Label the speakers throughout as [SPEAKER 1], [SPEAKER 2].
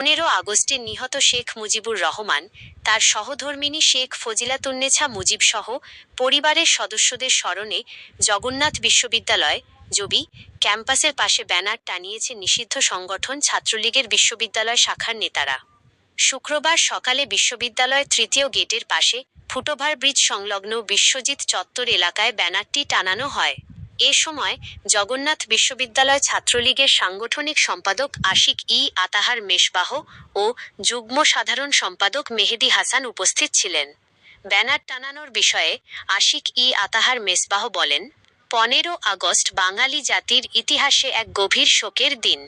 [SPEAKER 1] 15 আগস্টে নিহত শেখ মুজিবুর রহমান, তার সহধর্মিণী শেখ ফজিলাতুন্নেছা মুজিবসহ পরিবারের সদস্যদের স্মরণে জগন্নাথ বিশ্ববিদ্যালয় জবি ক্যাম্পাসের পাশে ব্যানার টানিয়েছে নিষিদ্ধ সংগঠন ছাত্রলীগের বিশ্ববিদ্যালয় শাখার নেতারা। শুক্রবার সকালে বিশ্ববিদ্যালয়ের তৃতীয় গেটের পাশে ফুটওভার ব্রিজ সংলগ্ন বিশ্বজিৎ চত্বর এলাকায় ব্যানারটি টানানো হয়। এ সময় জগন্নাথ বিশ্ববিদ্যালয় ছাত্রলীগের সাংগঠনিক সম্পাদক আশিক-ই আতাহার মেশবাহ ও যুগ্ম সাধারণ সম্পাদক মেহেদী হাসান উপস্থিত ছিলেন। ব্যানার টানানোর বিষয়ে আশিক-ই আতাহার মেসবাহ বলেন, 15 আগস্ট বাঙালি জাতির ইতিহাসে এক গভীর শোকের দিন।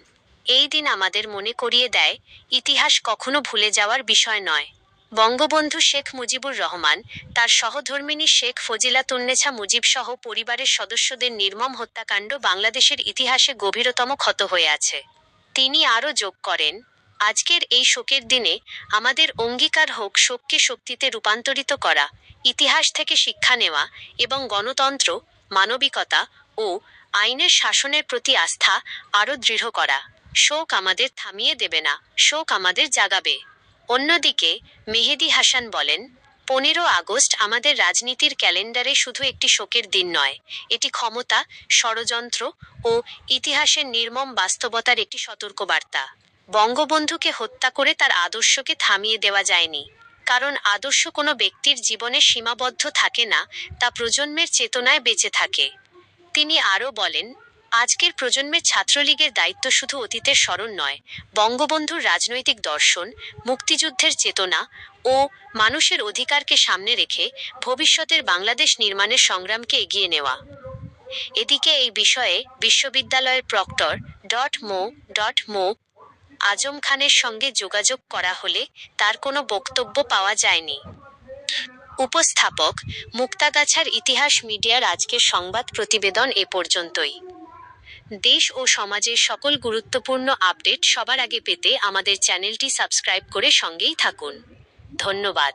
[SPEAKER 1] এই দিন আমাদের মনে করিয়ে দেয়, ইতিহাস কখনো ভুলে যাওয়ার বিষয় নয়। বঙ্গবন্ধু শেখ মুজিবুর রহমান, তার সহধর্মিণী শেখ ফজিলাতুন্নেছা মুজিবসহ পরিবারের সদস্যদের নির্মম হত্যাকাণ্ড বাংলাদেশের ইতিহাসে গভীরতম ক্ষত হয়ে আছে। তিনি আরও যোগ করেন, আজকের এই শোকের দিনে আমাদের অঙ্গীকার হোক শোককে শক্তিতে রূপান্তরিত করা, ইতিহাস থেকে শিক্ষা নেওয়া এবং গণতন্ত্র, মানবিকতা ও আইনের শাসনের প্রতি আস্থা আরও দৃঢ় করা। শোক আমাদের থামিয়ে দেবে না, শোক আমাদের জাগাবে। অন্যদিকে মেহেদী হাসান বলেন, 15 আগস্ট আমাদের রাজনীতির ক্যালেন্ডারে শুধু একটি শোকের দিন নয়, এটি ক্ষমতা, ষড়যন্ত্র ও ইতিহাসের নির্মম বাস্তবতার একটি সতর্কবার্তা। বঙ্গবন্ধুকে হত্যা করে তার আদর্শকে থামিয়ে দেওয়া যায়নি, কারণ আদর্শ কোনো ব্যক্তির জীবনে সীমাবদ্ধ থাকে না, তা প্রজন্মের চেতনায় বেঁচে থাকে। তিনি আরও বলেন, আজকের প্রজন্মের ছাত্রলীগের দায়িত্ব শুধু অতীতের স্মরণ নয়, বঙ্গবন্ধুর রাজনৈতিক দর্শন, মুক্তিযুদ্ধের চেতনা ও মানুষের অধিকারকে সামনে রেখে ভবিষ্যতের বাংলাদেশ নির্মাণের সংগ্রামকে এগিয়ে নেওয়া। এদিকে এই বিষয়ে বিশ্ববিদ্যালয়ের প্রক্টর মো. আজম খানের সঙ্গে যোগাযোগ করা হলে তার কোনো বক্তব্য পাওয়া যায়নি। উপস্থাপক, মুক্তাগাছার ইতিহাস মিডিয়ার আজকের সংবাদ প্রতিবেদন এ পর্যন্তই। দেশ ও সমাজের সকল গুরুত্বপূর্ণ আপডেট সবার আগে পেতে আমাদের চ্যানেলটি সাবস্ক্রাইব করে সঙ্গেই থাকুন। ধন্যবাদ।